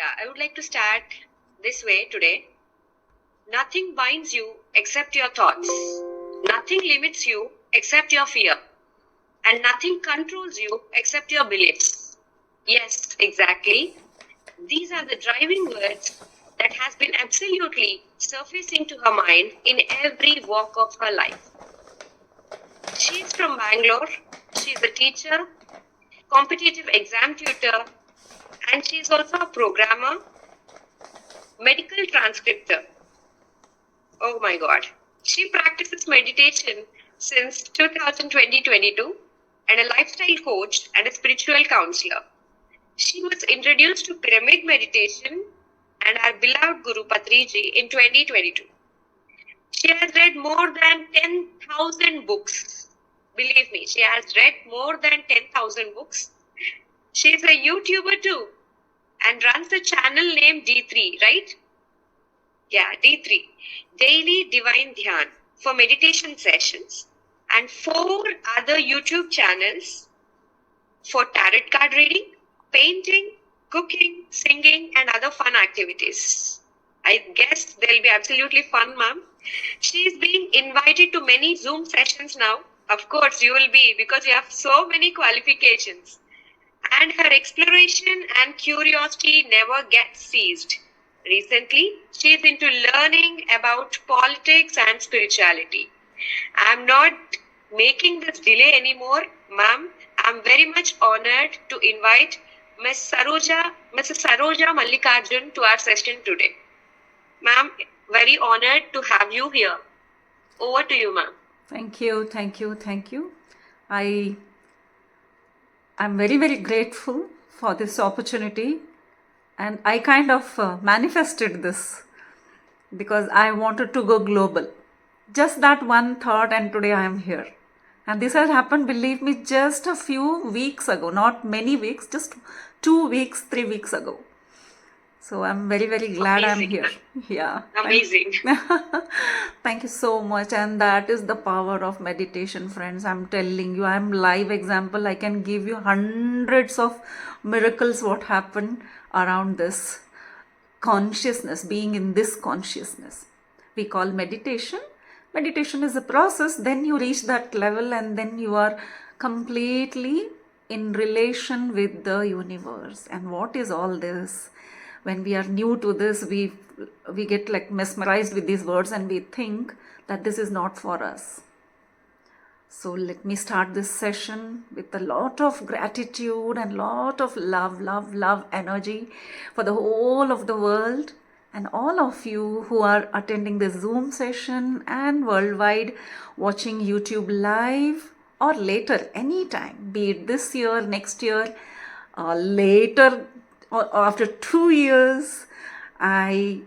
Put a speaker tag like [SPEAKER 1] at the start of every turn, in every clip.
[SPEAKER 1] I would like to start this way today. Nothing binds you except your thoughts. Nothing limits you except your fear. And nothing controls you except your beliefs. Yes, exactly. These are the driving words that has been absolutely surfacing to her mind in every walk of her life. She is from Bangalore. She is a teacher, competitive exam tutor, and she is also a programmer, medical transcriptor. Oh my God. She practices meditation since 2020-22 and a lifestyle coach and a spiritual counselor. She was introduced to pyramid meditation and our beloved Guru Patriji in 2022. She has read more than 10,000 books. Believe me, she has read more than 10,000 books. She is a YouTuber too and runs a channel named D3, right? Yeah, D3, Daily Divine Dhyaan for meditation sessions, and 4 other YouTube channels for tarot card reading, painting, cooking, singing, and other fun activities. I guess they'll be absolutely fun, ma'am. She is being invited to many Zoom sessions now. Of course, you will be because you have so many qualifications. And her exploration and curiosity never gets ceased. Recently, she is into learning about politics and spirituality. I'm not making this delay anymore, ma'am. I'm very much honored to invite Mrs. Saroja Mallikarjun to our session today. Ma'am, very honored to have you here. Over to you, ma'am.
[SPEAKER 2] Thank you. I'm very, very grateful for this opportunity, and I kind of manifested this because I wanted to go global. Just that one thought, and today I am here. And this has happened, believe me, just a few weeks ago, not many weeks, just 2 weeks, 3 weeks ago. So I'm very, very glad I'm here. Yeah.
[SPEAKER 1] Amazing.
[SPEAKER 2] Thank you so much. And that is the power of meditation, friends. I'm telling you, I'm live example. I can give you hundreds of miracles what happened around this consciousness, being in this consciousness. We call meditation. Meditation is a process. Then you reach that level and then you are completely in relation with the universe. And what is all this? When we are new to this, we get like mesmerized with these words and we think that this is not for us. So let me start this session with a lot of gratitude and lot of love energy for the whole of the world and all of you who are attending this Zoom session and worldwide watching YouTube live or later anytime, be it this year, next year, later, or after 2 years. I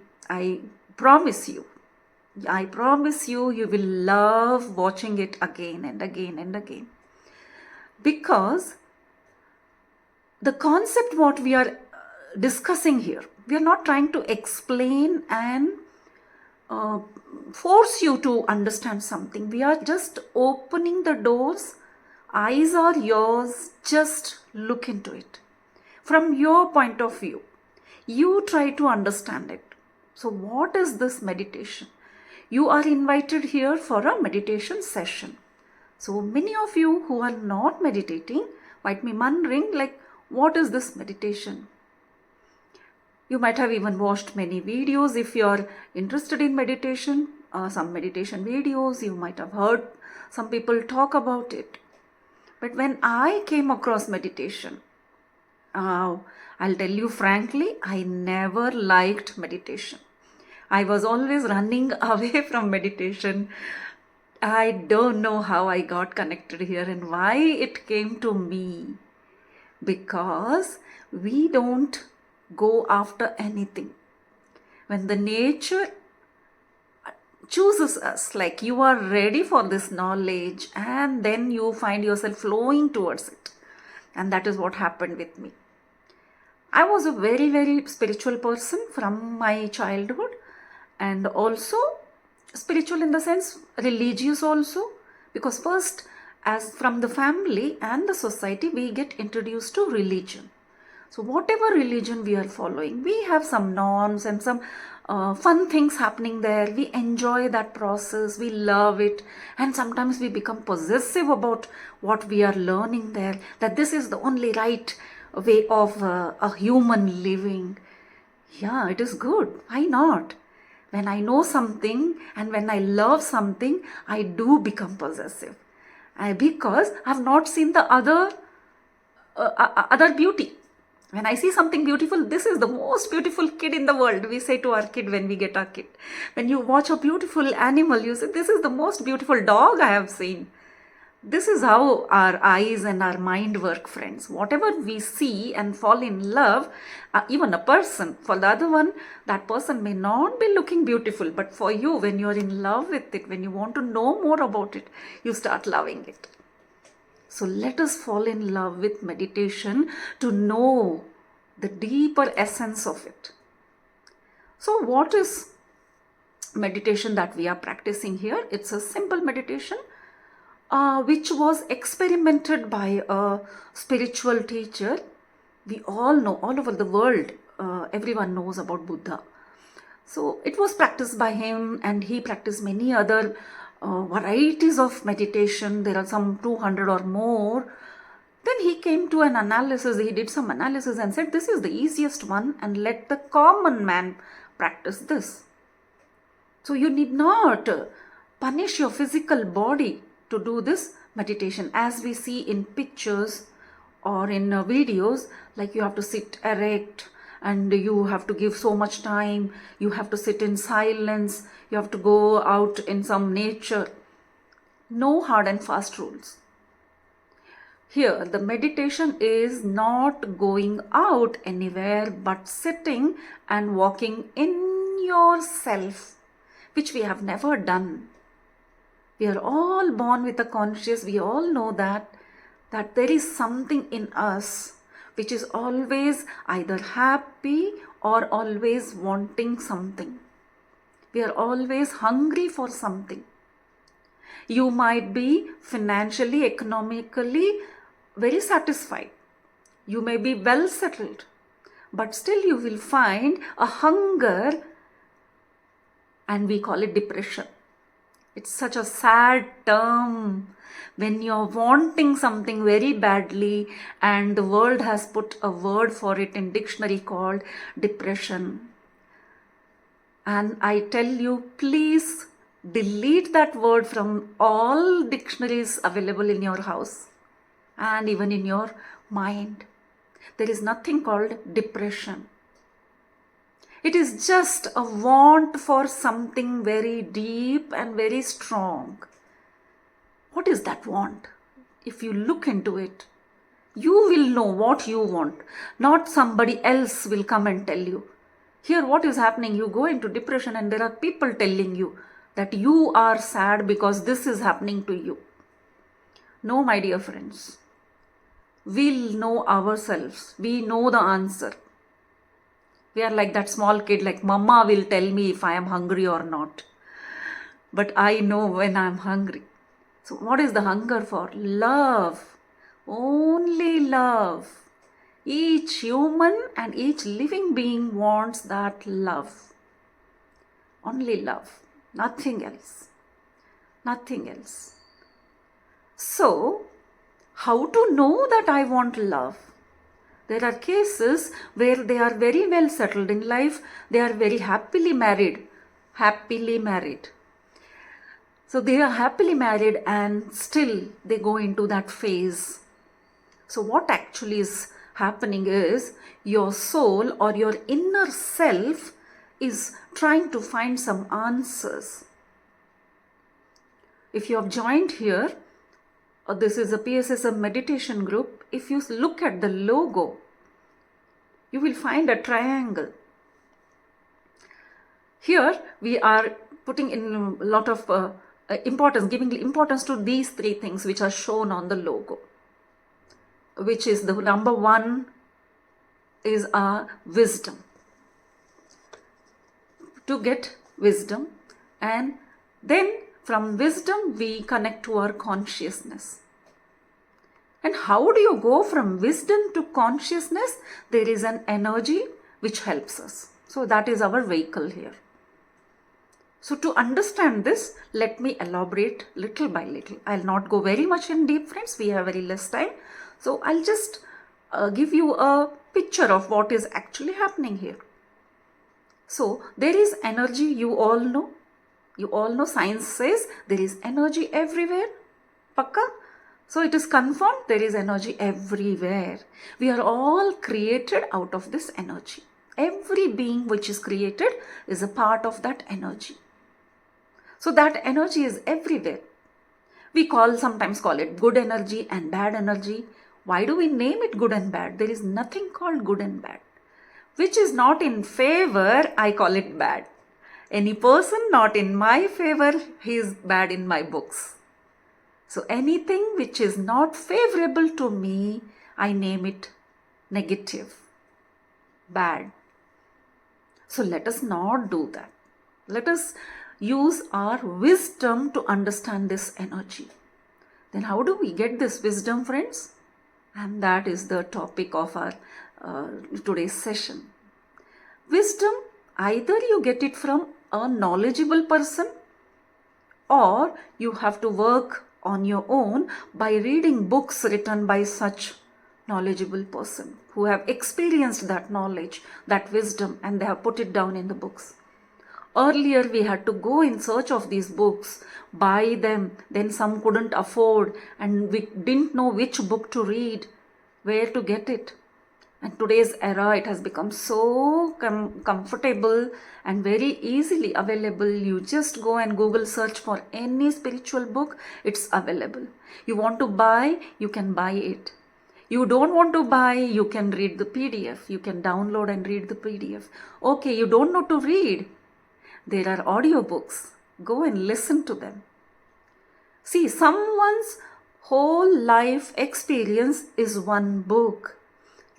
[SPEAKER 2] promise you, you will love watching it again and again and again. Because the concept what we are discussing here, we are not trying to explain and force you to understand something. We are just opening the doors. Eyes are yours. Just look into it. From your point of view, you try to understand it. So what is this meditation? You are invited here for a meditation session. So many of you who are not meditating might be wondering, like, what is this meditation? You might have even watched many videos if you are interested in meditation, some meditation videos. You might have heard some people talk about it. But when I came across meditation, I'll tell you frankly, I never liked meditation. I was always running away from meditation. I don't know how I got connected here and why it came to me. Because we don't go after anything. When the nature chooses us, like you are ready for this knowledge, and then you find yourself flowing towards it. And that is what happened with me. I was a very, very spiritual person from my childhood, and also spiritual in the sense religious also, because first, as from the family and the society, we get introduced to religion. So whatever religion we are following, we have some norms and some fun things happening there. We enjoy that process, we love it, and sometimes we become possessive about what we are learning there, that this is the only right way of a human living. Yeah, it is good. Why not? When I know something and when I love something, I do become possessive. Because I've not seen the other beauty. When I see something beautiful, this is the most beautiful kid in the world. We say to our kid when we get our kid. When you watch a beautiful animal, you say, this is the most beautiful dog I have seen. This is how our eyes and our mind work, friends. Whatever we see and fall in love, even a person, for the other one, that person may not be looking beautiful. But for you, when you're in love with it, when you want to know more about it, you start loving it. So let us fall in love with meditation to know the deeper essence of it. So what is meditation that we are practicing here? It's a simple meditation which was experimented by a spiritual teacher. We all know, all over the world, everyone knows about Buddha. So it was practiced by him, and he practiced many other varieties of meditation. There are some 200 or more. Then he came to an analysis, he did some analysis and said, this is the easiest one, and let the common man practice this. So you need not punish your physical body to do this meditation, as we see in pictures or in videos, like you have to sit erect and you have to give so much time, you have to sit in silence, you have to go out in some nature. No hard and fast rules. Here the meditation is not going out anywhere but sitting and walking in yourself, which we have never done. We are all born with a conscious, we all know that there is something in us which is always either happy or always wanting something. We are always hungry for something. You might be financially, economically very satisfied. You may be well settled, but still you will find a hunger, and we call it depression. It's such a sad term when you're wanting something very badly and the world has put a word for it in dictionary called depression. And I tell you, please delete that word from all dictionaries available in your house and even in your mind. There is nothing called depression. It is just a want for something very deep and very strong. What is that want? If you look into it, you will know what you want. Not somebody else will come and tell you. Here what is happening? You go into depression and there are people telling you that you are sad because this is happening to you. No, my dear friends. We'll know ourselves. We know the answer. We are like that small kid, like Mama will tell me if I am hungry or not. But I know when I am hungry. So what is the hunger for? Love. Only love. Each human and each living being wants that love. Only love. Nothing else. Nothing else. So, how to know that I want love? There are cases where they are very well settled in life. They are very happily married. Happily married. So they are happily married and still they go into that phase. So what actually is happening is your soul or your inner self is trying to find some answers. If you have joined here, this is a PSSM meditation group. If you look at the logo, you will find a triangle. Here we are putting in a lot of importance, giving importance to these three things which are shown on the logo, which is the number one is our wisdom. To get wisdom, and then from wisdom we connect to our consciousness. And how do you go from wisdom to consciousness? There is an energy which helps us. So that is our vehicle here. So to understand this, let me elaborate little by little. I'll not go very much in deep, friends. We have very less time. So I'll just give you a picture of what is actually happening here. So there is energy, you all know. You all know science says there is energy everywhere. Pakka? So it is confirmed there is energy everywhere. We are all created out of this energy. Every being which is created is a part of that energy. So that energy is everywhere. We sometimes call it good energy and bad energy. Why do we name it good and bad? There is nothing called good and bad. Which is not in favor, I call it bad. Any person not in my favor, he is bad in my books. So anything which is not favorable to me, I name it negative, bad. So let us not do that. Let us use our wisdom to understand this energy. Then how do we get this wisdom, friends? And that is the topic of our today's session. Wisdom, either you get it from a knowledgeable person, or you have to work on your own by reading books written by such knowledgeable person who have experienced that knowledge, that wisdom, and they have put it down in the books. Earlier we had to go in search of these books, buy them, then some couldn't afford and we didn't know which book to read, where to get it. And today's era, it has become so comfortable and very easily available. You just go and Google search for any spiritual book, it's available. You want to buy, you can buy it. You don't want to buy, you can read the PDF. You can download and read the PDF. Okay, you don't know to read. There are audiobooks. Go and listen to them. See, someone's whole life experience is one book.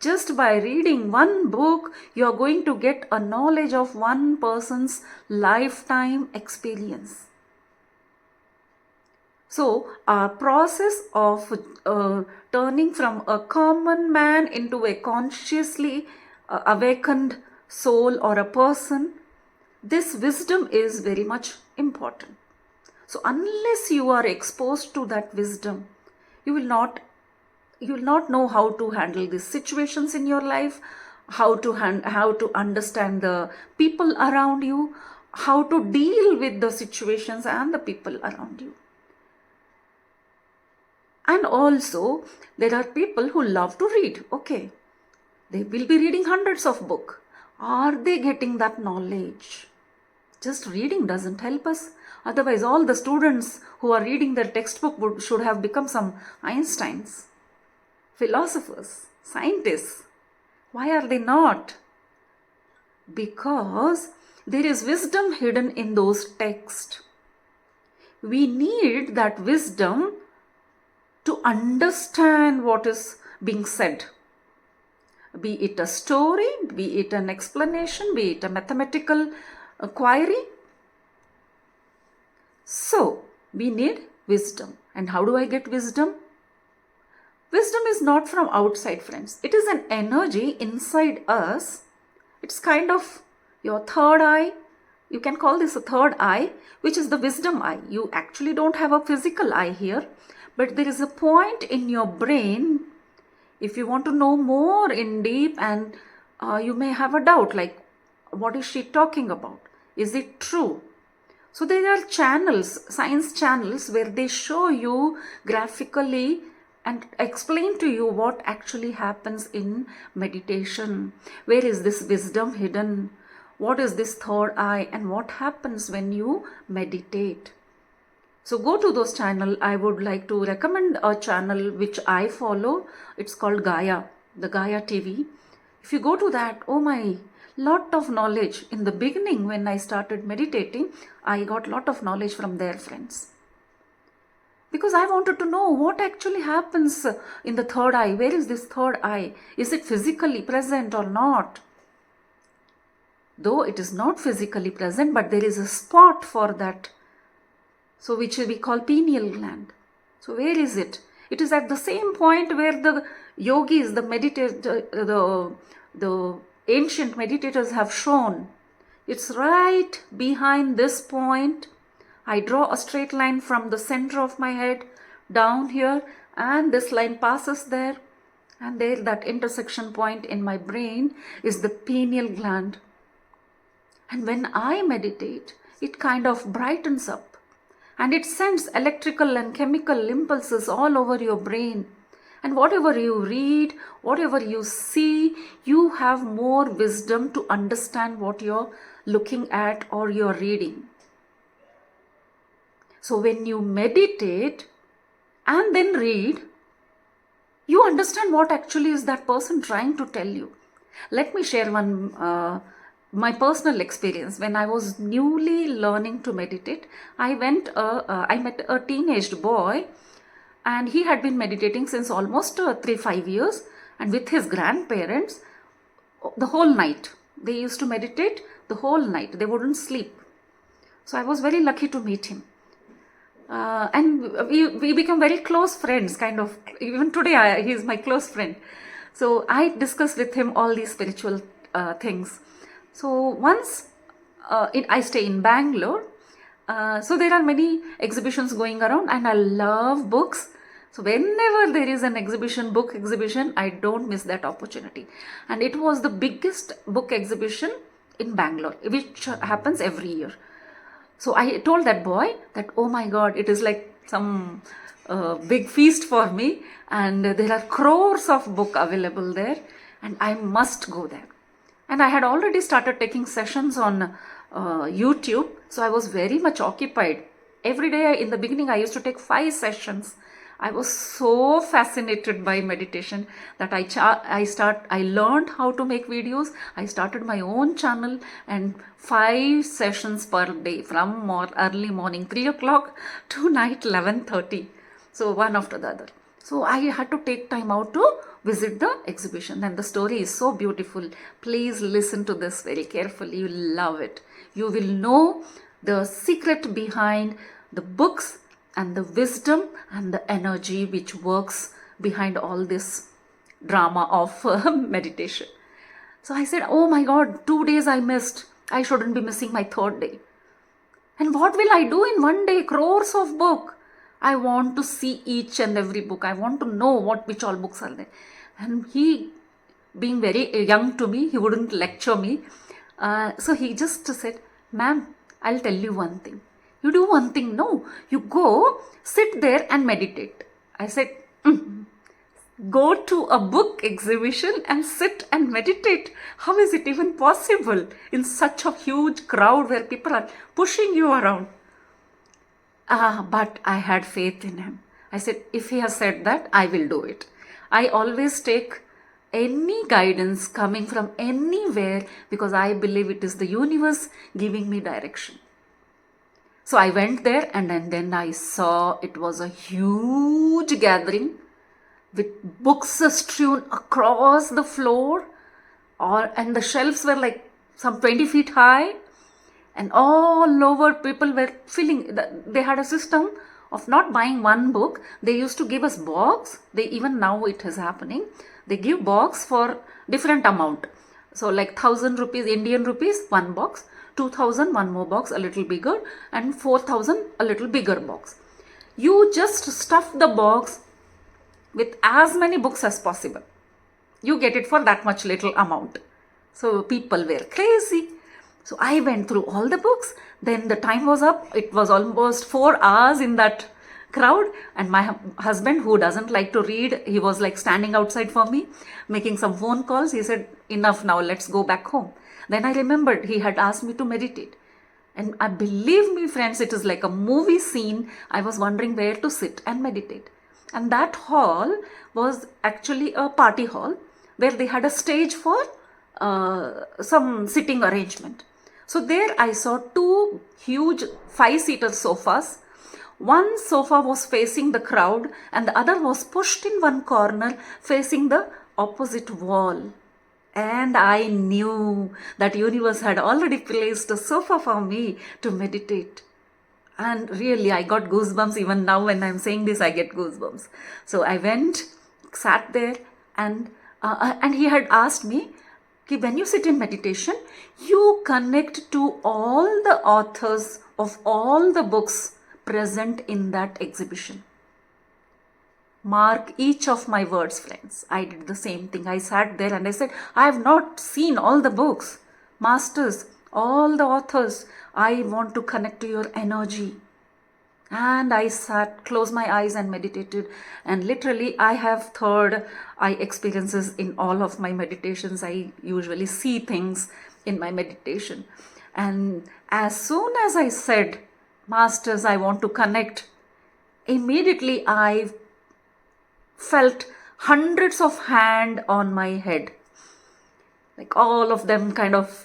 [SPEAKER 2] Just by reading one book, you are going to get a knowledge of one person's lifetime experience. So, our process of turning from a common man into a consciously awakened soul or a person, this wisdom is very much important. So, unless you are exposed to that wisdom, you will not know how to handle these situations in your life, how to understand the people around you, how to deal with the situations and the people around you. And also, there are people who love to read. Okay, they will be reading hundreds of books. Are they getting that knowledge? Just reading doesn't help us. Otherwise, all the students who are reading their textbook should have become some Einsteins, philosophers, scientists. Why are they not? Because there is wisdom hidden in those texts. We need that wisdom to understand what is being said. Be it a story, be it an explanation, be it a mathematical query. So, we need wisdom. And how do I get wisdom? Wisdom is not from outside, friends. It is an energy inside us. It's kind of your third eye. You can call this a third eye, which is the wisdom eye. You actually don't have a physical eye here, but there is a point in your brain. If you want to know more in deep and you may have a doubt like, what is she talking about? Is it true? So there are channels, science channels, where they show you graphically and explain to you what actually happens in meditation. Where is this wisdom hidden? What is this third eye and what happens when you meditate? So go to those channels. I would like to recommend a channel which I follow. It's called Gaia, the Gaia TV. If you go to that, oh my, lot of knowledge. In the beginning when I started meditating, I got lot of knowledge from there, friends. Because I wanted to know what actually happens in the third eye. Where is this third eye? Is it physically present or not? Though it is not physically present, but there is a spot for that. So which we call pineal gland. So where is it? It is at the same point where the yogis, the ancient meditators have shown. It's right behind this point. I draw a straight line from the center of my head down here, and this line passes there, and there, that intersection point in my brain is the pineal gland. And when I meditate, it kind of brightens up, and it sends electrical and chemical impulses all over your brain. And whatever you read, whatever you see, you have more wisdom to understand what you're looking at or you're reading. So when you meditate and then read, you understand what actually is that person trying to tell you. Let me share my personal experience. When I was newly learning to meditate, I met a teenaged boy, and he had been meditating since almost 3-5 years, and with his grandparents the whole night. They used to meditate the whole night. They wouldn't sleep. So I was very lucky to meet him. And we become very close friends, kind of. Even today, he is my close friend. So I discuss with him all these spiritual things. So once I stay in Bangalore, so there are many exhibitions going around, and I love books. So whenever there is an book exhibition, I don't miss that opportunity. And it was the biggest book exhibition in Bangalore, which happens every year. So I told that boy that, oh my God, it is like some big feast for me, and there are crores of books available there, and I must go there. And I had already started taking sessions on YouTube, so I was very much occupied. Every day in the beginning, I used to take 5 sessions. I was so fascinated by meditation that I learned how to make videos. I started my own channel, and 5 sessions per day from early morning 3 o'clock to night 11:30. So one after the other. So I had to take time out to visit the exhibition, and the story is so beautiful. Please listen to this very carefully. You'll love it. You will know the secret behind the books and the wisdom and the energy which works behind all this drama of meditation. So I said, oh my God, 2 days I missed. I shouldn't be missing my 3rd day. And what will I do in one day? Crores of books. I want to see each and every book. I want to know which all books are there. And he, being very young to me, he wouldn't lecture me. So he just said, ma'am, I'll tell you one thing. You do one thing, no. You go, sit there and meditate. I said, go to a book exhibition and sit and meditate. How is it even possible in such a huge crowd where people are pushing you around? But I had faith in him. I said, if he has said that, I will do it. I always take any guidance coming from anywhere because I believe it is the universe giving me direction. So I went there, and then I saw it was a huge gathering with books strewn across the floor, and the shelves were like some 20 feet high, and all over people were filling. They had a system of not buying one book. They used to give us box. Even now it is happening. They give box for different amount. So like 1,000 rupees, Indian rupees, one box. 2,000, one more box, a little bigger, and 4,000, a little bigger box. You just stuff the box with as many books as possible. You get it for that much little amount. So people were crazy. So I went through all the books. Then the time was up. It was almost 4 hours in that crowd. And my husband, who doesn't like to read, he was like standing outside for me, making some phone calls. He said, enough now, let's go back home. Then I remembered he had asked me to meditate. And believe me, friends, it is like a movie scene. I was wondering where to sit and meditate. And that hall was actually a party hall where they had a stage for some sitting arrangement. So there I saw 2 huge 5-seater sofas. One sofa was facing the crowd, and the other was pushed in one corner facing the opposite wall. And I knew that universe had already placed a sofa for me to meditate. And really, I got goosebumps. Even now when I'm saying this, I get goosebumps. So I went, sat there, and he had asked me, "Ki, when you sit in meditation, you connect to all the authors of all the books present in that exhibition. Mark each of my words, friends." I did the same thing. I sat there and I said, "I have not seen all the books. Masters, all the authors, I want to connect to your energy." And I sat, closed my eyes and meditated. And literally, I have third eye experiences in all of my meditations. I usually see things in my meditation. And as soon as I said, "Masters, I want to connect," immediately I felt hundreds of hands on my head, like all of them kind of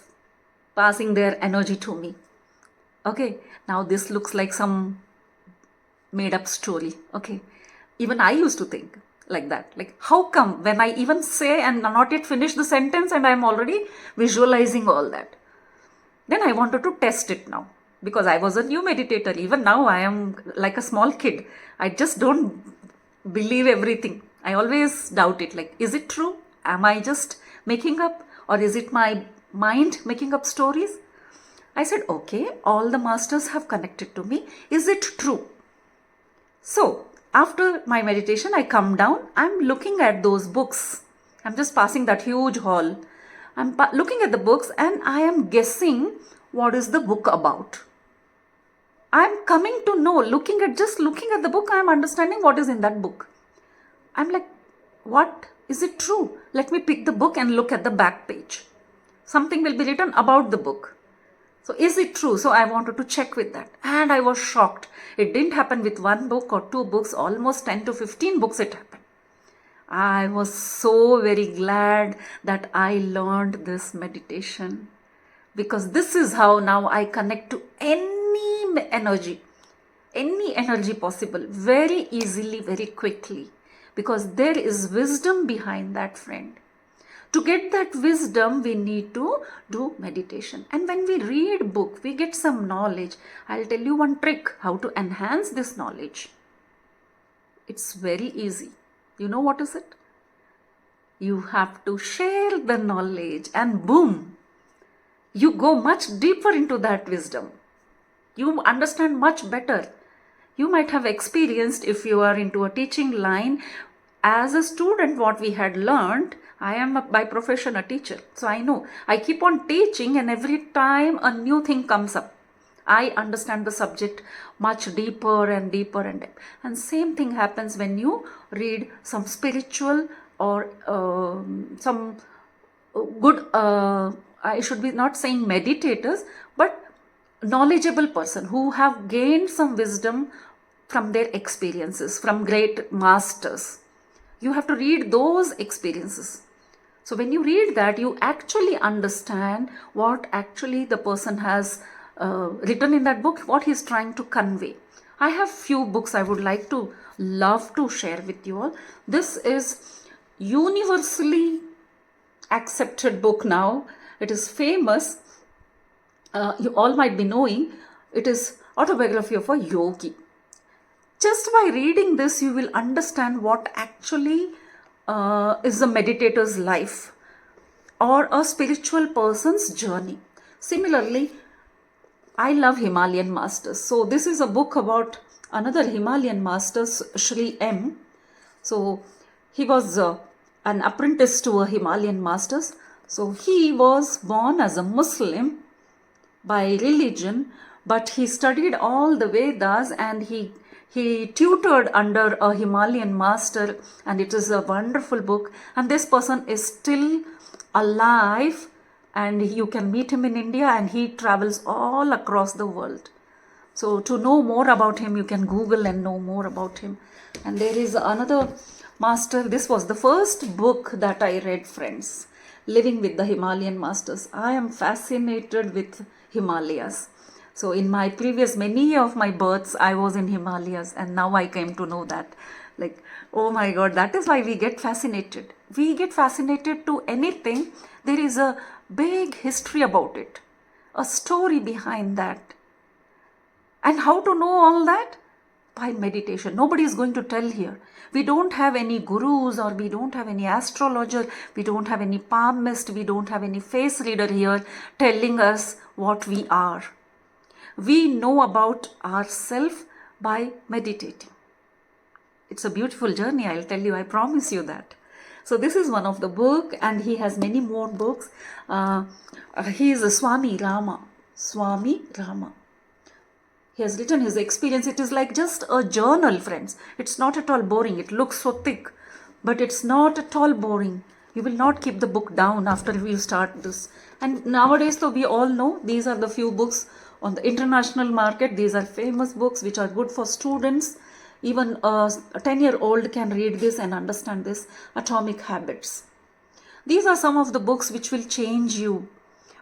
[SPEAKER 2] passing their energy to me. Okay, now this looks like some made up story. Okay, even I used to think like that, like how come when I even say and not yet finish the sentence and I'm already visualizing all that. Then I wanted to test it now, because I was a new meditator. Even now I am like a small kid. I just don't believe everything. I always doubt it, like, is it true? Am I just making up, or is it my mind making up stories? I said, okay, all the masters have connected to me. Is it true? So after my meditation, I come down. I'm looking at those books. I'm just passing that huge hall. I'm looking at the books and I am guessing what is the book about. I'm coming to know, looking at the book, I'm understanding what is in that book. I'm like, what? Is it true? Let me pick the book and look at the back page. Something will be written about the book. So is it true? So I wanted to check with that. And I was shocked. It didn't happen with one book or two books, almost 10 to 15 books it happened. I was so very glad that I learned this meditation, because this is how now I connect to any energy possible, very easily, very quickly, because there is wisdom behind that, friend. To get that wisdom, we need to do meditation. And when we read book, we get some knowledge. I'll tell you one trick how to enhance this knowledge. It's very easy. You know what is it? You have to share the knowledge and boom, you go much deeper into that wisdom. You understand much better. You might have experienced, if you are into a teaching line, as a student, what we had learned. I am by profession a teacher. So I know. I keep on teaching and every time a new thing comes up, I understand the subject much deeper and deeper and deeper. And same thing happens when you read some spiritual or some good, I should be not saying meditators, but knowledgeable person who have gained some wisdom from their experiences, from great masters. You have to read those experiences. So when you read that, you actually understand what actually the person has written in that book, what he's trying to convey. I have few books I would love to share with you all. This is universally accepted book now. It is famous. You all might be knowing. It is Autobiography of a Yogi. Just by reading this, you will understand what actually is a meditator's life or a spiritual person's journey. Similarly, I love Himalayan masters. So this is a book about another Himalayan master, Sri M. So he was an apprentice to a Himalayan master. So he was born as a Muslim by religion, but he studied all the Vedas and he tutored under a Himalayan master, and it is a wonderful book. And this person is still alive, and you can meet him in India, and he travels all across the world. So to know more about him, you can Google and know more about him. And there is another master. This was the first book that I read, friends, Living with the Himalayan Masters. I am fascinated with Himalayas. So in my previous many of my births, I was in Himalayas, and now I came to know that, like, oh my God, that is why we get fascinated. We get fascinated to anything. There is a big history about it, a story behind that. And how to know all that? By meditation. Nobody is going to tell here. We don't have any gurus, or we don't have any astrologer, we don't have any palmist, we don't have any face reader here telling us what we are. We know about ourselves by meditating. It's a beautiful journey, I'll tell you, I promise you that. So this is one of the book, and he has many more books. He is a Swami Rama. He has written his experience. It is like just a journal, friends. It's not at all boring. It looks so thick, but it's not at all boring. You will not keep the book down after you start this. And nowadays, though, we all know these are the few books on the international market. These are famous books which are good for students. Even a 10-year-old can read this and understand this. Atomic Habits. These are some of the books which will change you.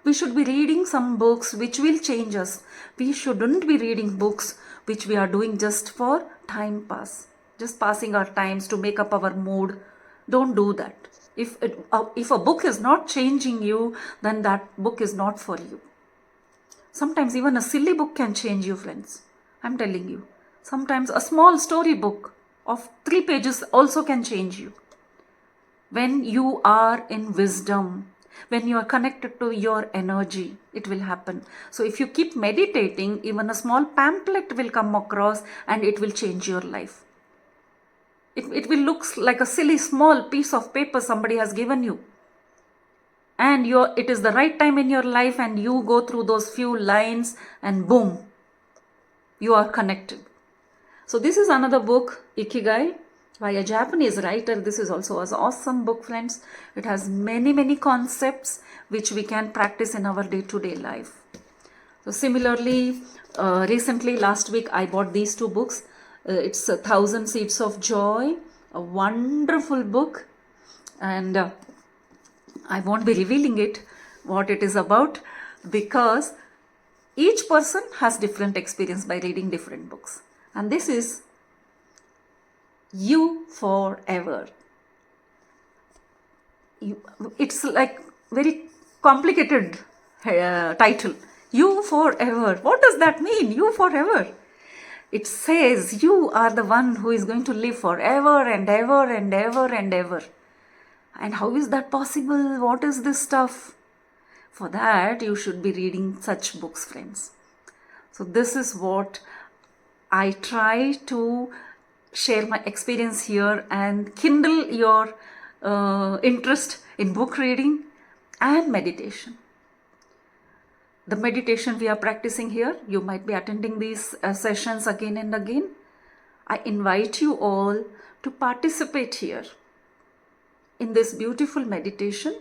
[SPEAKER 2] We should be reading some books which will change us. We shouldn't be reading books which we are doing just for time pass. Just passing our times to make up our mood. Don't do that. If a book is not changing you, then that book is not for you. Sometimes even a silly book can change you, friends. I'm telling you. Sometimes a small story book of 3 pages also can change you. When you are in wisdom, when you are connected to your energy, it will happen. So if you keep meditating, even a small pamphlet will come across and it will change your life. It will look like a silly small piece of paper somebody has given you. And it is the right time in your life, and you go through those few lines and boom, you are connected. So this is another book, Ikegai, by a Japanese writer. This is also an awesome book, friends. It has many concepts which we can practice in our day-to-day life. So similarly, recently last week I bought these 2 books. It's 1,000 Seeds of Joy, a wonderful book, and I won't be revealing it, what it is about, because each person has different experience by reading different books. And this is You Forever. It's like very complicated title. You Forever. What does that mean? You Forever. It says you are the one who is going to live forever and ever and ever and ever. And how is that possible? What is this stuff? For that, you should be reading such books, friends. So this is what I try to share my experience here and kindle your interest in book reading and meditation. The meditation we are practicing here, you might be attending these sessions again and again. I invite you all to participate here in this beautiful meditation,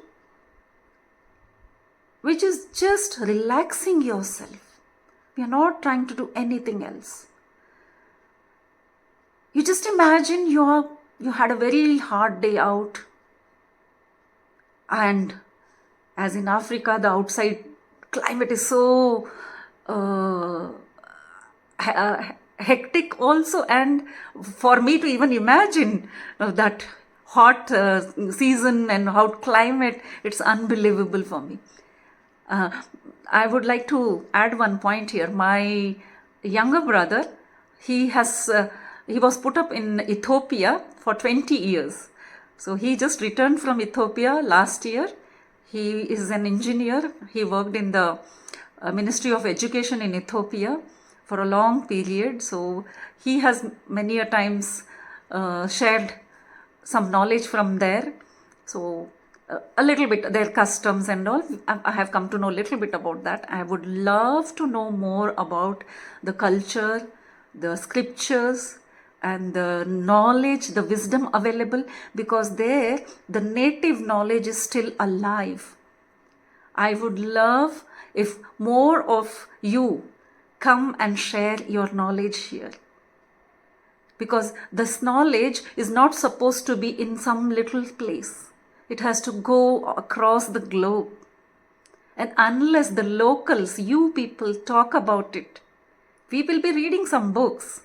[SPEAKER 2] which is just relaxing yourself. We are not trying to do anything else. You just imagine you had a very hard day out, and as in Africa, the outside climate is so hectic also, and for me to even imagine that hot season and hot climate, it's unbelievable for me. I would like to add one point here. My younger brother, he was put up in Ethiopia for 20 years. So he just returned from Ethiopia last year. He is an engineer. He worked in the Ministry of Education in Ethiopia for a long period. So he has many a times shared some knowledge from there. So a little bit, their customs and all, I have come to know a little bit about that. I would love to know more about the culture, the scriptures, and the knowledge, the wisdom available, because there the native knowledge is still alive. I would love if more of you come and share your knowledge here, because this knowledge is not supposed to be in some little place. It has to go across the globe. And unless the locals, you people, talk about it, we will be reading some books.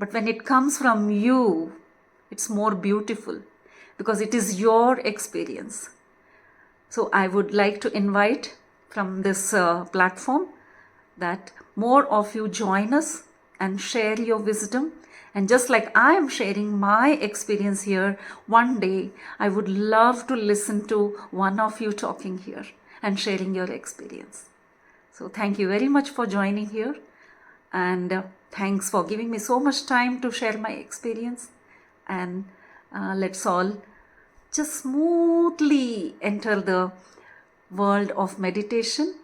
[SPEAKER 2] But when it comes from you, it's more beautiful because it is your experience. So I would like to invite from this platform that more of you join us and share your wisdom. And just like I am sharing my experience here, one day I would love to listen to one of you talking here and sharing your experience. So thank you very much for joining here, and thanks for giving me so much time to share my experience. And let's all just smoothly enter the world of meditation.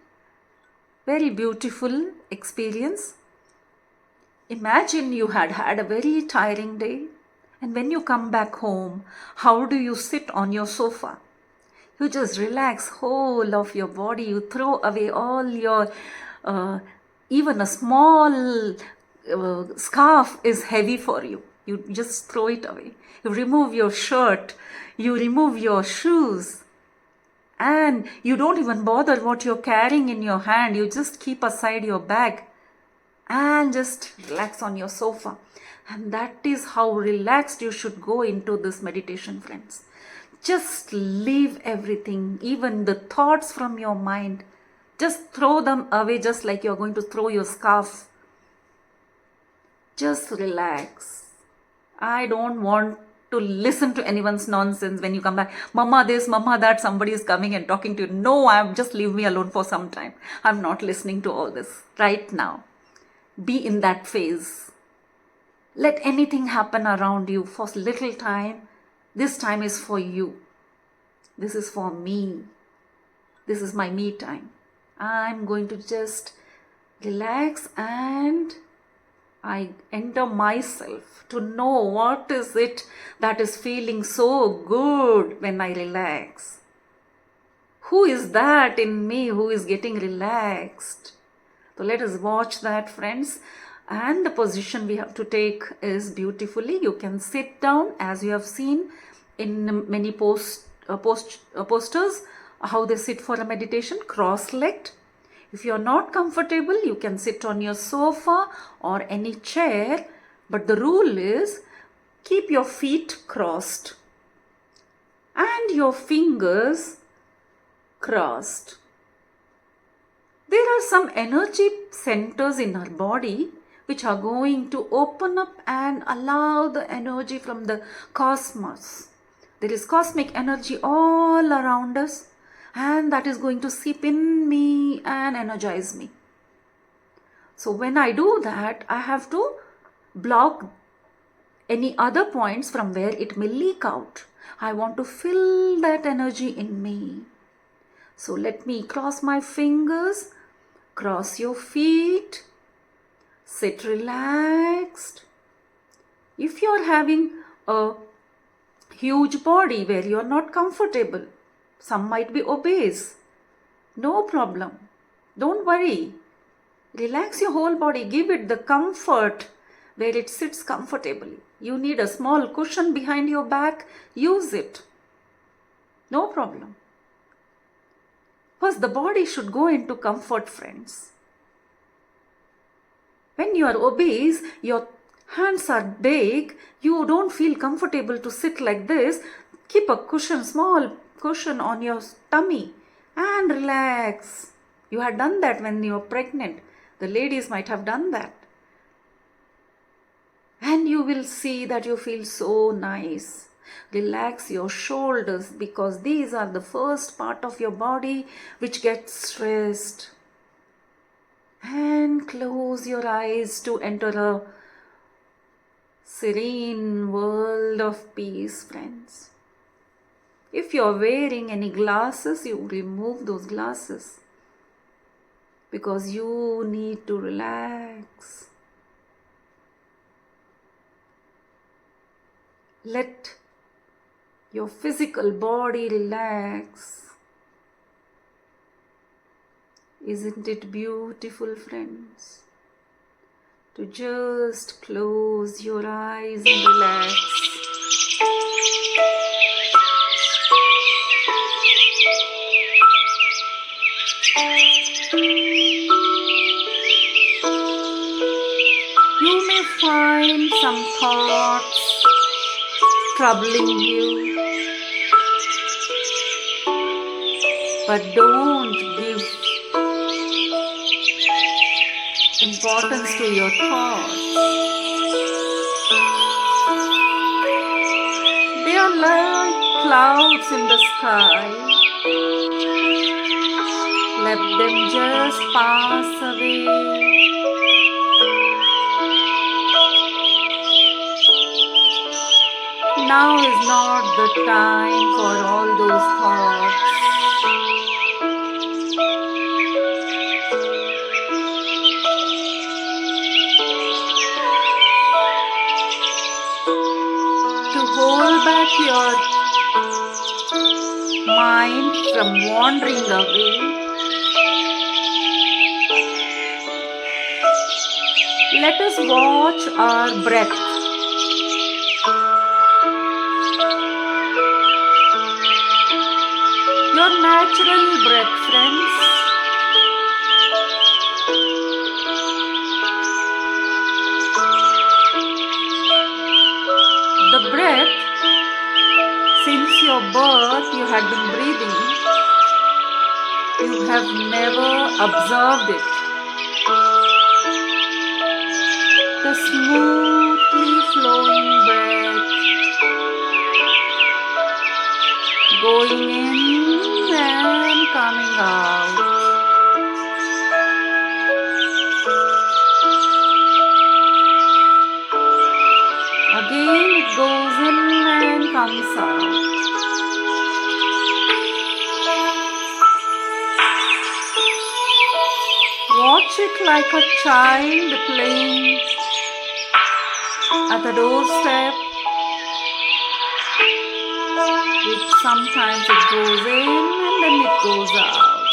[SPEAKER 2] Very beautiful experience. Imagine you had had a very tiring day, and when you come back home, how do you sit on your sofa? You just relax whole of your body. You throw away all your, even a small scarf is heavy for you. You just throw it away. You remove your shirt. You remove your shoes. And you don't even bother what you're carrying in your hand. You just keep aside your bag and just relax on your sofa. And that is how relaxed you should go into this meditation, friends. Just leave everything, even the thoughts from your mind. Just throw them away, just like you're going to throw your scarf. Just relax. I don't want to listen to anyone's nonsense when you come back. Mama this, mama that, somebody is coming and talking to you. No, just leave me alone for some time. I'm not listening to all this right now. Be in that phase. Let anything happen around you for little time. This time is for you. This is for me. This is my me time. I'm going to just relax, and I enter myself to know what is it that is feeling so good when I relax. Who is that in me who is getting relaxed? So let us watch that, friends. And the position we have to take is beautifully. You can sit down, as you have seen in many posters, how they sit for a meditation, cross-legged. If you are not comfortable, you can sit on your sofa or any chair. But the rule is, keep your feet crossed and your fingers crossed. There are some energy centers in our body which are going to open up and allow the energy from the cosmos. There is cosmic energy all around us, and that is going to seep in me and energize me. So when I do that, I have to block any other points from where it may leak out. I want to fill that energy in me. So let me cross my fingers, cross your feet, sit relaxed. If you are having a huge body where you are not comfortable, some might be obese, no problem. Don't worry. Relax your whole body. Give it the comfort where it sits comfortably. You need a small cushion behind your back. Use it. No problem. First, the body should go into comfort, friends. When you are obese, your hands are big, you don't feel comfortable to sit like this. Keep a cushion, small cushion on your tummy and relax. You had done that when you were pregnant. The ladies might have done that. And you will see that you feel so nice. Relax your shoulders, because these are the first part of your body which gets stressed. And close your eyes to enter a serene world of peace, friends. If you are wearing any glasses, you remove those glasses, because you need to relax. Let your physical body relax. Isn't it beautiful, friends? To just close your eyes and relax. You may find some thoughts troubling you, but don't give importance to your thoughts. They are like clouds in the sky. Let them just pass away. Now is not the time for all those thoughts. To hold back your mind from wandering away, let us watch our breath. Your natural breath, friends. The breath, since your birth you had been breathing, you have never observed it. The smoothly flowing breath, going in and coming out. Again it goes in and comes out. Watch it like a child playing at the doorstep. Sometimes it goes in and then it goes out.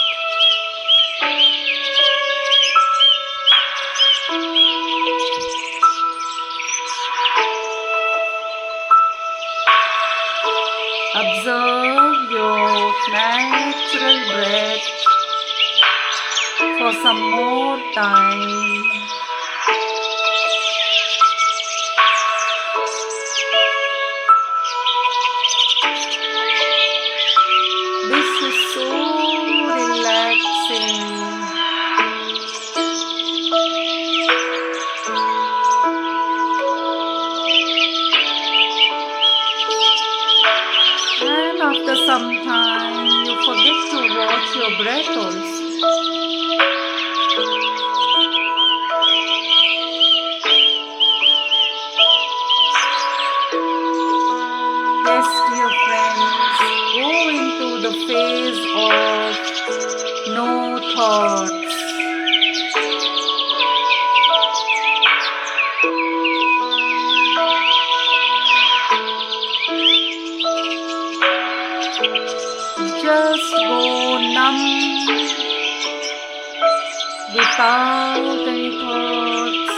[SPEAKER 2] Observe your natural breath for some more time. This is so relaxing. And after some time, you forget to watch your breath also. Yes, dear friends, go into the phase of no thoughts. Just go numb without any thoughts.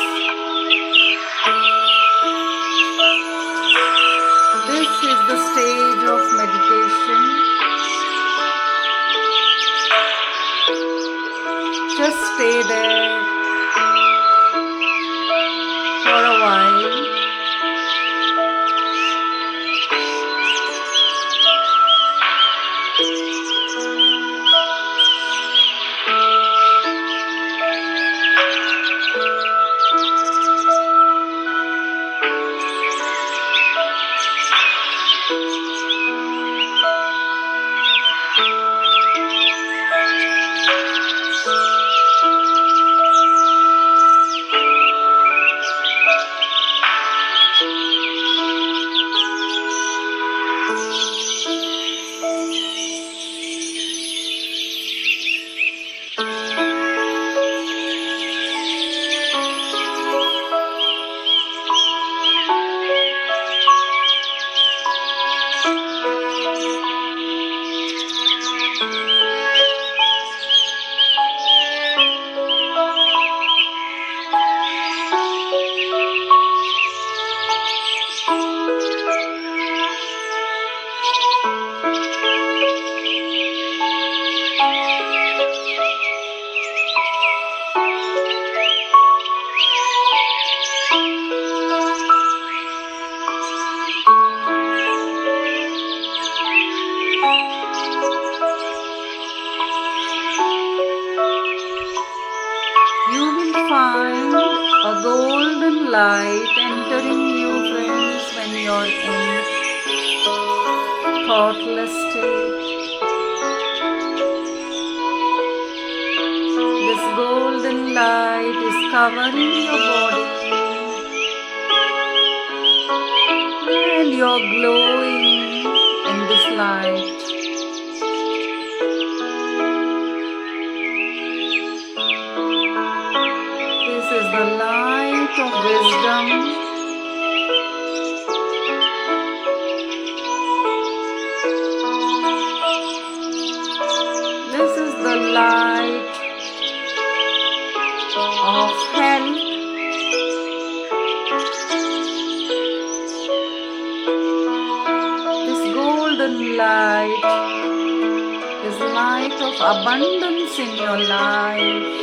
[SPEAKER 2] This is the stage of meditation. Just stay there for a while. find a golden light entering you, friends, when you're in thoughtless state. This golden light is covering your body and you're glowing in this light. This is the light of wisdom. This is the light of health. This golden light is light of abundance in your life.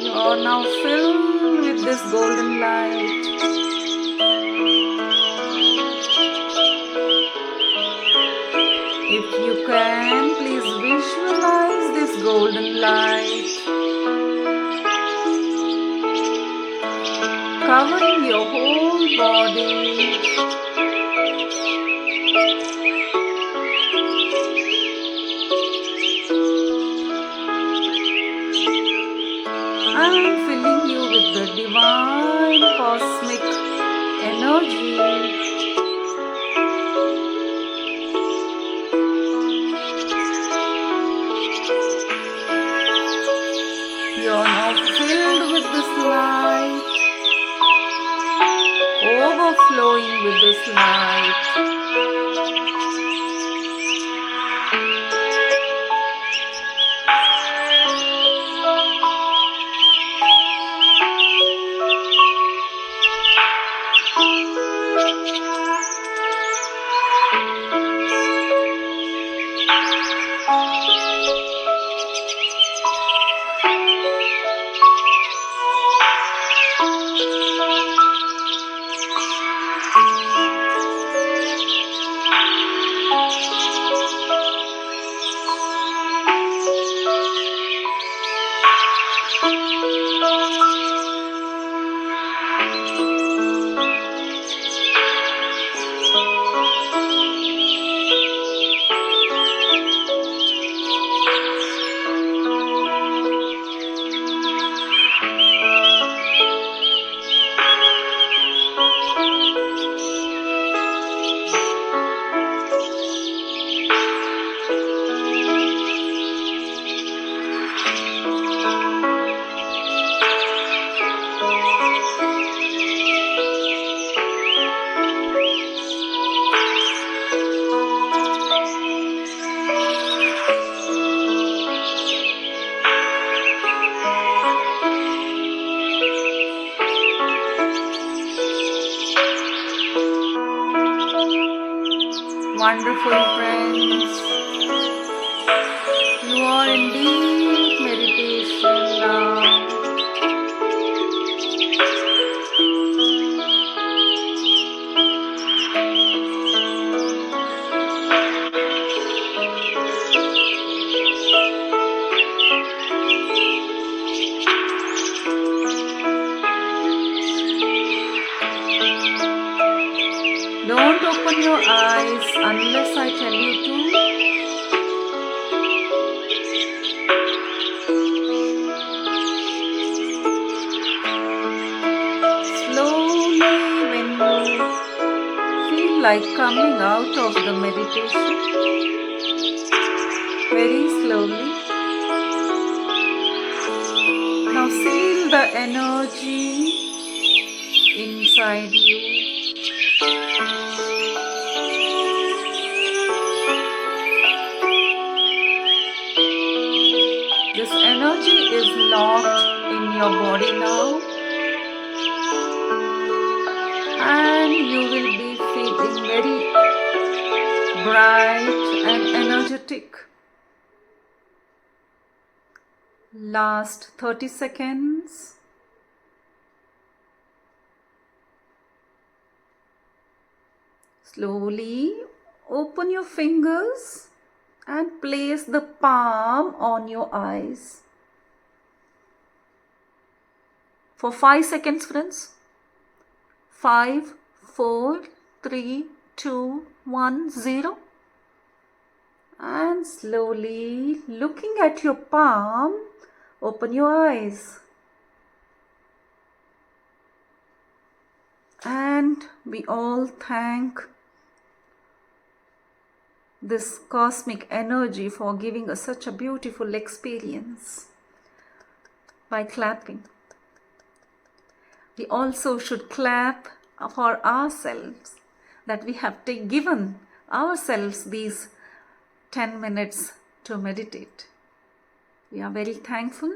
[SPEAKER 2] You are now filled with this golden light. If you can, please visualize this golden light covering your whole body. And filling you with the divine cosmic energy. You are now filled with this light, overflowing with this light. Wonderful friends, you are in deep meditation now. Don't open your eyes unless I tell you to. Slowly, when you feel like coming out of the meditation, very slowly. Now feel the energy inside you. This energy is locked in your body now, and you will be feeling very bright and energetic. Last 30 seconds. Slowly open your fingers and place the palm on your eyes. for 5 seconds, friends. 5, 4, 3, 2, 1, 0. And slowly looking at your palm, open your eyes. And we all thank this cosmic energy for giving us such a beautiful experience by clapping. We also should clap for ourselves that we have given ourselves these 10 minutes to meditate. We are very thankful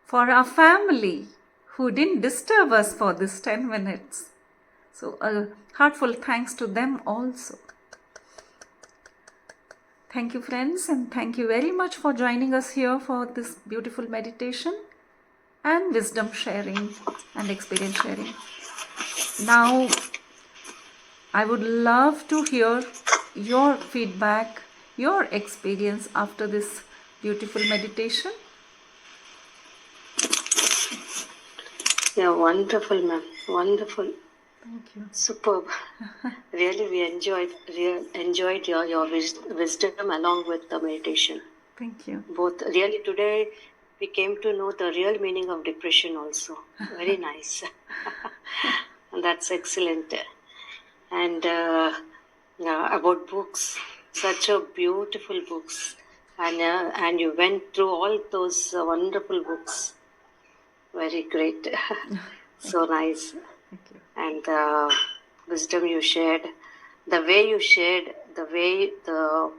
[SPEAKER 2] for our family who didn't disturb us for this 10 minutes. So a heartfelt thanks to them also. Thank you, friends, and thank you very much for joining us here for this beautiful meditation and wisdom sharing and experience sharing. Now, I would love to hear your feedback, your experience after this beautiful meditation.
[SPEAKER 1] Yeah, wonderful, ma'am. Wonderful.
[SPEAKER 2] Thank you.
[SPEAKER 1] Superb. Really, we enjoyed your wisdom along with the meditation.
[SPEAKER 2] Thank you.
[SPEAKER 1] Both. Really, today we came to know the real meaning of depression also. Very nice. And that's excellent. And about books, such a beautiful books. And you went through all those wonderful books. Very great. So nice.
[SPEAKER 2] Thank you.
[SPEAKER 1] And the wisdom you shared, the way you shared, the way the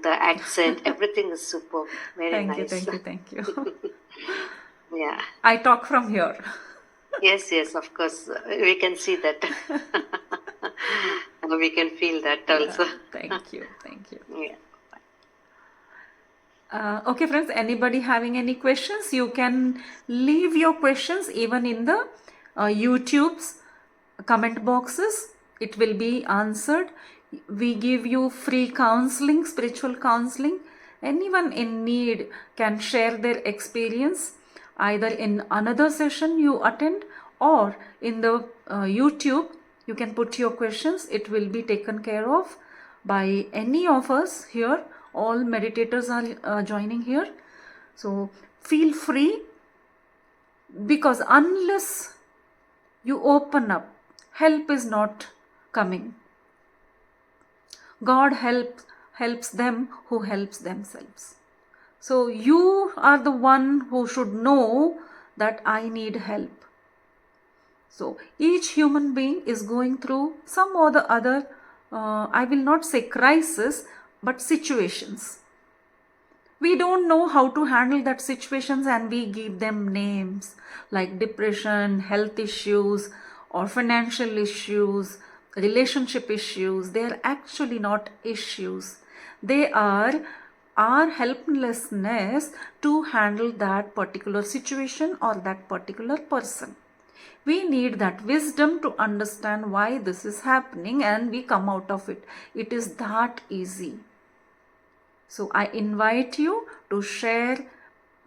[SPEAKER 1] accent, everything is superb. Very nice.
[SPEAKER 2] Thank you.
[SPEAKER 1] Yeah.
[SPEAKER 2] I talk from here.
[SPEAKER 1] Yes, of course. We can see that. We can feel that also.
[SPEAKER 2] Thank you.
[SPEAKER 1] Yeah.
[SPEAKER 2] Okay, friends, anybody having any questions, you can leave your questions even in the YouTube's comment boxes. It will be answered. We give you free counseling, spiritual counseling. Anyone in need can share their experience either in another session you attend or in the YouTube. You can put your questions. It will be taken care of by any of us here. All meditators are joining here. So feel free, because unless you open up, help is not coming. God helps them who helps themselves. So you are the one who should know that I need help. So each human being is going through some or the other, I will not say crisis, but situations. We don't know how to handle that situations and we give them names like depression, health issues, or financial issues, relationship issues. They are actually not issues. They are our helplessness to handle that particular situation or that particular person. We need that wisdom to understand why this is happening and we come out of it. It is that easy. So I invite you to share,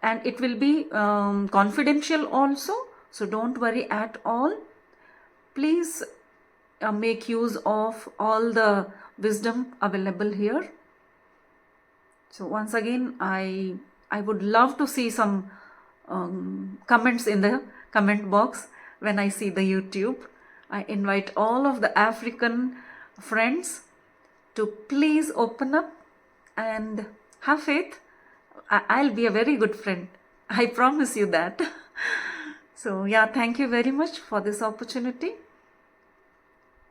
[SPEAKER 2] and it will be confidential also. So don't worry at all. Please make use of all the wisdom available here. So once again, I would love to see some comments in the comment box when I see the YouTube. I invite all of the African friends to please open up and have faith. I'll be a very good friend. I promise you that. So yeah, thank you very much for this opportunity.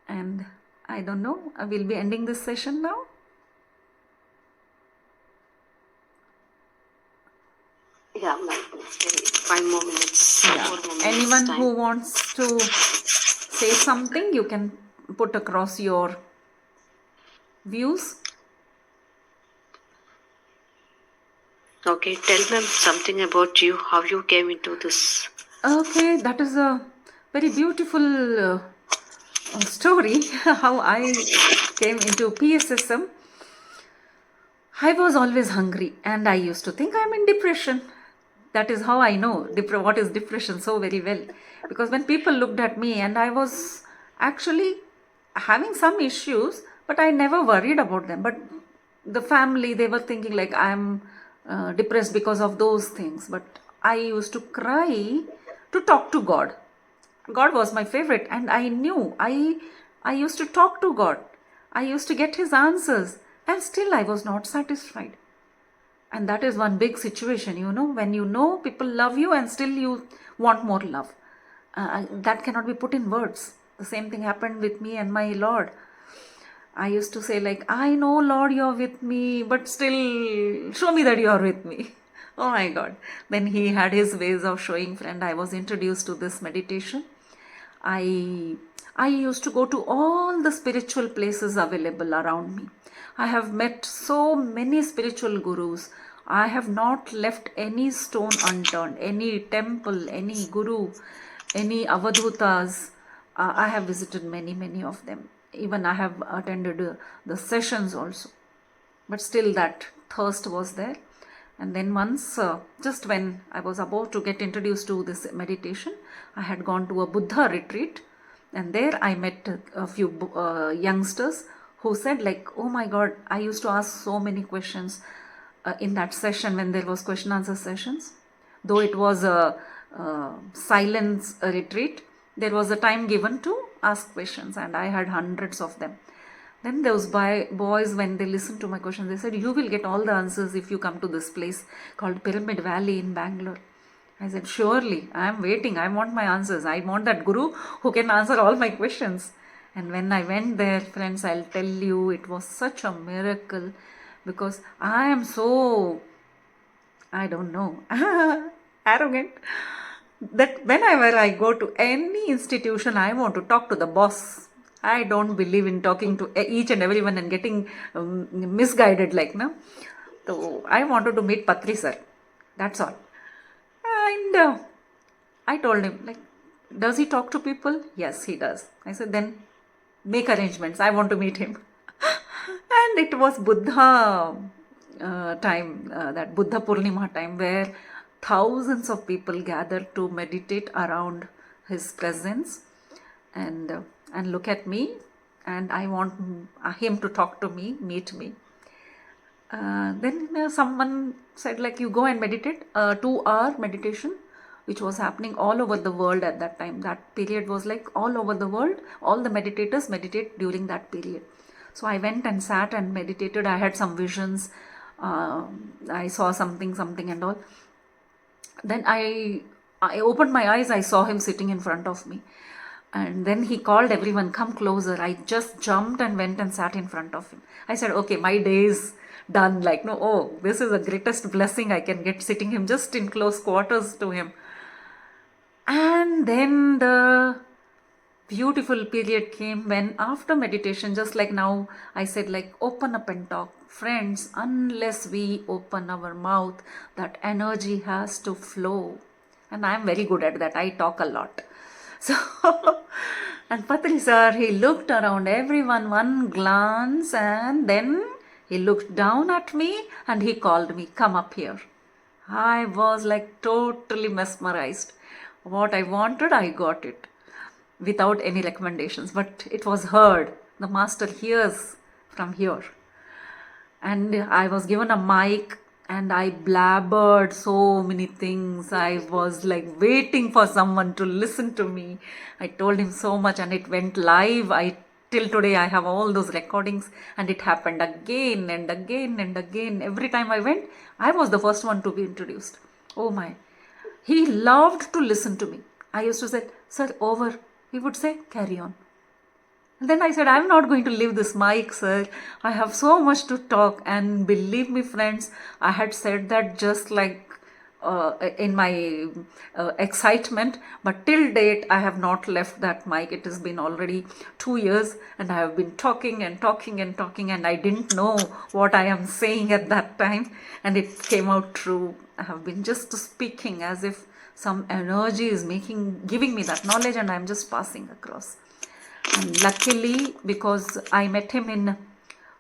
[SPEAKER 2] And I don't know, I will be ending this session now.
[SPEAKER 1] Yeah, 5 more minutes.
[SPEAKER 2] Yeah.
[SPEAKER 1] 4 more minutes
[SPEAKER 2] Anyone
[SPEAKER 1] time.
[SPEAKER 2] who wants to say something, you can put across your views.
[SPEAKER 1] Okay, tell them something about you, how you came into this.
[SPEAKER 2] Okay, that is a very beautiful story, how I came into PSSM. I was always hungry and I used to think I'm in depression. That is how I know what is depression so very well. Because when people looked at me and I was actually having some issues, but I never worried about them. But the family, they were thinking like I'm depressed because of those things. But I used to cry to talk to God. God was my favorite, and I knew I used to talk to God. I used to get his answers, and still I was not satisfied. And that is one big situation, when you know people love you and still you want more love. That cannot be put in words. The same thing happened with me and my Lord. I used to say like, I know Lord you're with me, but still show me that you're with me. Oh my God. Then he had his ways of showing, friend. I was introduced to this meditation. I used to go to all the spiritual places available around me. I have met so many spiritual gurus. I have not left any stone unturned, any temple, any guru, any avadhutas. I have visited many of them. Even I have attended the sessions also. But still that thirst was there. And then once, just when I was about to get introduced to this meditation, I had gone to a Buddha retreat, and there I met a few youngsters who said like, oh my God, I used to ask so many questions in that session when there was question answer sessions. Though it was a silence retreat, there was a time given to ask questions, and I had hundreds of them. Then those boys, when they listened to my questions, they said, you will get all the answers if you come to this place called Pyramid Valley in Bangalore. I said, surely, I am waiting. I want my answers. I want that guru who can answer all my questions. And when I went there, friends, I'll tell you, it was such a miracle, because I am so, I don't know, arrogant, that whenever I go to any institution, I want to talk to the boss. I don't believe in talking to each and everyone and getting misguided like, no. So I wanted to meet Patri sir. That's all. And I told him, like, does he talk to people? Yes, he does. I said, then make arrangements. I want to meet him. And it was Buddha time, that Buddha Purnima time, where thousands of people gathered to meditate around his presence and look at me, and I want him to talk to me, meet me. Then someone said like, you go and meditate, 2-hour meditation, which was happening all over the world at that time. That period was like all over the world, all the meditators meditate during that period. So I went and sat and meditated. I had some visions. I saw something and all. Then I opened my eyes. I saw him sitting in front of me. And then he called everyone, come closer. I just jumped and went and sat in front of him. I said, okay, my day is done. Like, no, oh, this is the greatest blessing I can get, sitting him just in close quarters to him. And then the beautiful period came when after meditation, just like now, I said like, open up and talk. Friends, unless we open our mouth, that energy has to flow. And I am very good at that. I talk a lot. So, and Patri sir, he looked around everyone one glance, and then he looked down at me and he called me, come up here. I was like totally mesmerized. What I wanted, I got it without any recommendations, but it was heard. The master hears from here. And I was given a mic and I blabbered so many things. I was like waiting for someone to listen to me. I told him so much and it went live. Till today I have all those recordings, and it happened again and again and again. Every time I went, I was the first one to be introduced. Oh my. He loved to listen to me. I used to say, sir, over. He would say, carry on. And then I said, I'm not going to leave this mic, sir. I have so much to talk. And believe me, friends, I had said that just like in my excitement. But till date, I have not left that mic. It has been already 2 years and I have been talking and talking and talking. And I didn't know what I am saying at that time. And it came out true. I have been just speaking as if some energy is giving me that knowledge, and I'm just passing across. And luckily, because I met him in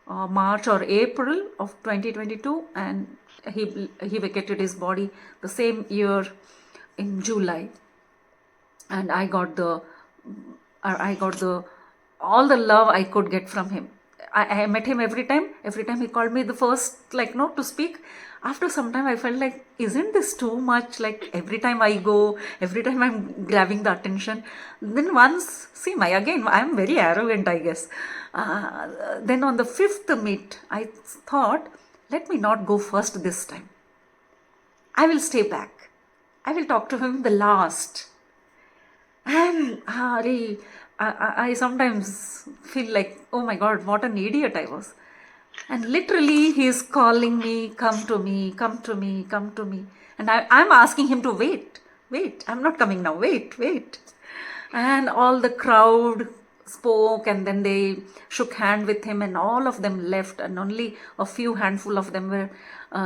[SPEAKER 2] March or April of 2022, and he vacated his body the same year in July, and I got the all the love I could get from him. I met him every time. Every time he called me the first, like, no, to speak. After some time, I felt like, isn't this too much? Like, every time I go, every time I'm grabbing the attention. Then once, see, I'm very arrogant, I guess. Then on the fifth meet, I thought, let me not go first this time. I will stay back. I will talk to him the last. And I sometimes feel like, oh my God, what an idiot I was. And literally he is calling me, come to me, come to me, come to me. And I'm asking him to wait, I'm not coming now, wait. And all the crowd spoke, and then they shook hand with him, and all of them left, and only a few handful of them were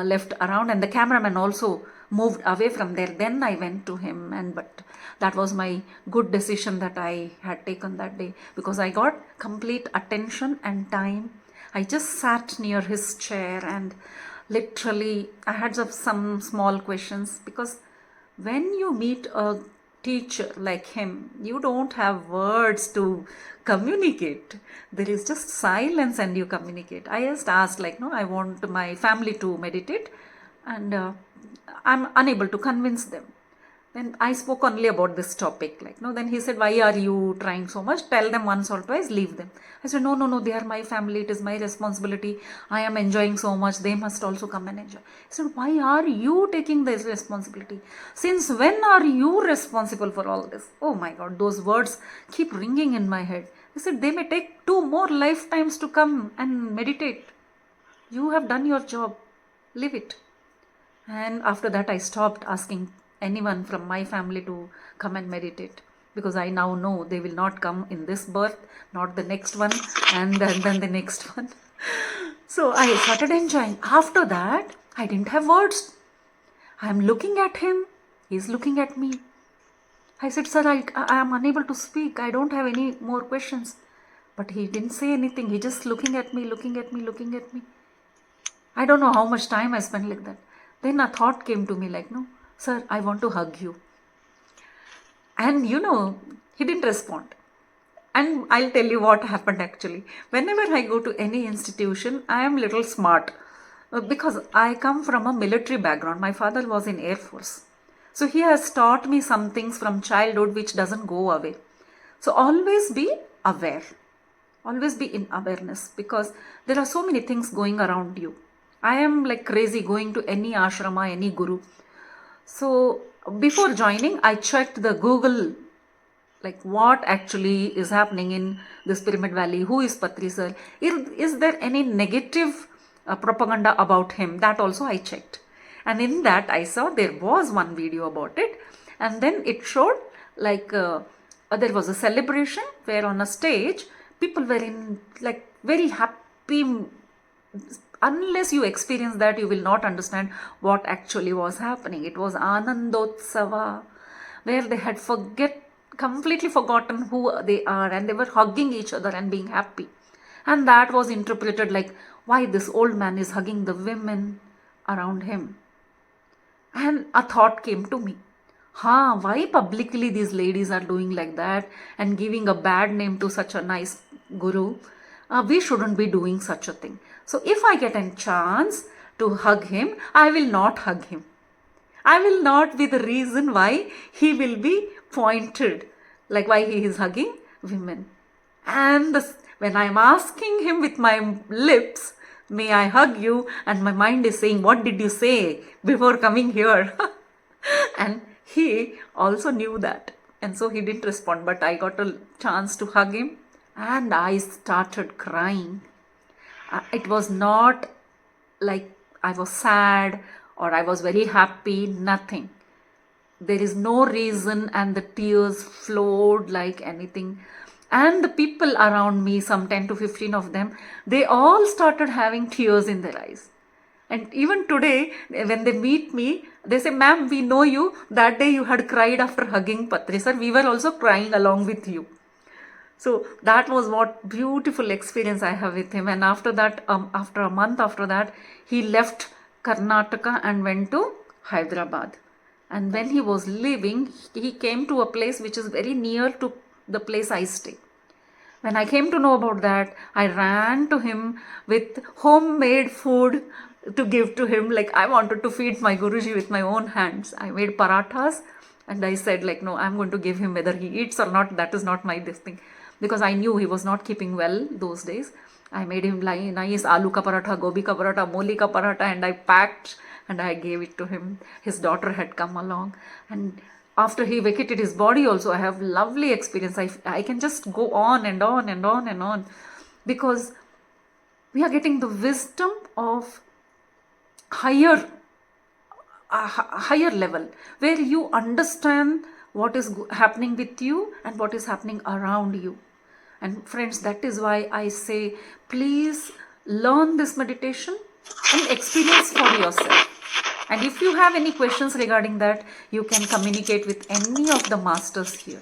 [SPEAKER 2] left around, and the cameraman also moved away from there. Then I went to him, but that was my good decision that I had taken that day, because I got complete attention and time. I just sat near his chair, and literally I had some small questions, because when you meet a teacher like him, you don't have words to communicate. There is just silence and you communicate. I just asked, like, no, I want my family to meditate, and I'm unable to convince them. Then I spoke only about this topic, like, no. Then he said, why are you trying so much? Tell them once or twice, leave them. I said, no, they are my family. It is my responsibility. I am enjoying so much. They must also come and enjoy. I said, why are you taking this responsibility? Since when are you responsible for all this? Oh my God, those words keep ringing in my head. I said, they may take 2 more lifetimes to come and meditate. You have done your job. Leave it. And after that, I stopped asking anyone from my family to come and meditate, because I now know they will not come in this birth, not the next one, and then the next one. So I started enjoying. After that, I didn't have words. I'm looking at him. He's looking at me. I said, sir, I am unable to speak. I don't have any more questions. But he didn't say anything. He just looking at me. I don't know how much time I spent like that. Then a thought came to me, like, no, sir, I want to hug you. And he didn't respond. And I'll tell you what happened actually. Whenever I go to any institution, I am little smart, because I come from a military background. My father was in Air Force. So he has taught me some things from childhood which doesn't go away. So always be aware. Always be in awareness, because there are so many things going around you. I am like crazy going to any ashrama, any guru. So before joining, I checked the Google, like what actually is happening in this Pyramid Valley. Who is Patri sir? Is there any negative propaganda about him? That also I checked. And in that I saw there was one video about it. And then it showed like there was a celebration where on a stage, people were in like very happy. Unless you experience that, you will not understand what actually was happening. It was Anandotsava, where they had completely forgotten who they are, and they were hugging each other and being happy. And that was interpreted like, why this old man is hugging the women around him. And a thought came to me. Why publicly these ladies are doing like that and giving a bad name to such a nice guru? We shouldn't be doing such a thing. So if I get a chance to hug him, I will not hug him. I will not be the reason why he will be pointed, like why he is hugging women. And when I am asking him with my lips, may I hug you? And my mind is saying, what did you say before coming here? And he also knew that. And so he didn't respond, but I got a chance to hug him. And I started crying. It was not like I was sad or I was very happy, nothing. There is no reason, and the tears flowed like anything. And the people around me, some 10 to 15 of them, they all started having tears in their eyes. And even today, when they meet me, they say, ma'am, we know you. That day you had cried after hugging Patri sir. We were also crying along with you. So that was what beautiful experience I have with him. And after that, after a month after that, he left Karnataka and went to Hyderabad. And when he was leaving, he came to a place which is very near to the place I stay. When I came to know about that, I ran to him with homemade food to give to him. Like, I wanted to feed my Guruji with my own hands. I made parathas and I said, like, no, I'm going to give him whether he eats or not. That is not my this thing. Because I knew he was not keeping well those days. I made him nice aloo ka paratha, gobi ka paratha, moli ka paratha, and I packed and I gave it to him. His daughter had come along, and after he vacated his body also, I have lovely experience. I can just go on and on and on and on, because we are getting the wisdom of higher higher level, where you understand what is happening with you and what is happening around you. And friends, that is why I say, please learn this meditation and experience for yourself. And if you have any questions regarding that, you can communicate with any of the masters here.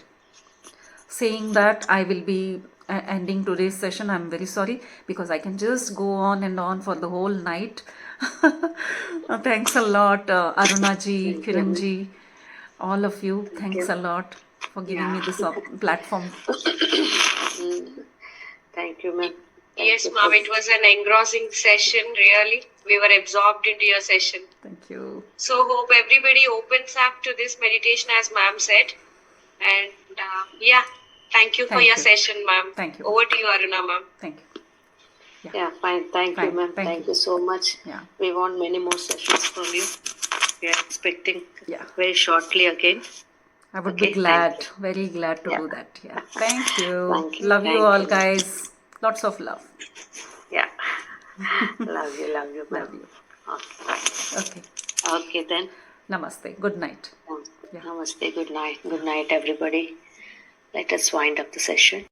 [SPEAKER 2] Saying that, I will be ending today's session. I'm very sorry, because I can just go on and on for the whole night. Thanks a lot, Arunaji, Kiranji, all of you. Thanks a lot for giving me this platform.
[SPEAKER 3] Thank you, ma'am.
[SPEAKER 1] Yes, ma'am, it was an engrossing session, really. We were absorbed into your session.
[SPEAKER 2] Thank you.
[SPEAKER 1] So, hope everybody opens up to this meditation, as ma'am said. And thank you for your session, ma'am.
[SPEAKER 2] Thank you.
[SPEAKER 1] Over to you, Aruna, ma'am.
[SPEAKER 2] Thank you.
[SPEAKER 3] Yeah, fine. Thank you, ma'am. Thank you so much.
[SPEAKER 2] Yeah.
[SPEAKER 3] We want many more sessions from you. We are expecting
[SPEAKER 2] Yeah.
[SPEAKER 3] very shortly again.
[SPEAKER 2] I would be glad, very glad to do that. Yeah. Thank you.
[SPEAKER 3] Thank you.
[SPEAKER 2] Love
[SPEAKER 3] Thank
[SPEAKER 2] you all,
[SPEAKER 3] you.
[SPEAKER 2] guys. Lots of love.
[SPEAKER 3] Yeah. Love you, ma'am.
[SPEAKER 2] Love you.
[SPEAKER 3] Okay.
[SPEAKER 2] Okay.
[SPEAKER 3] Okay, then.
[SPEAKER 2] Namaste. Good night.
[SPEAKER 3] Namaste. Good night. Good night, everybody. Let us wind up the session.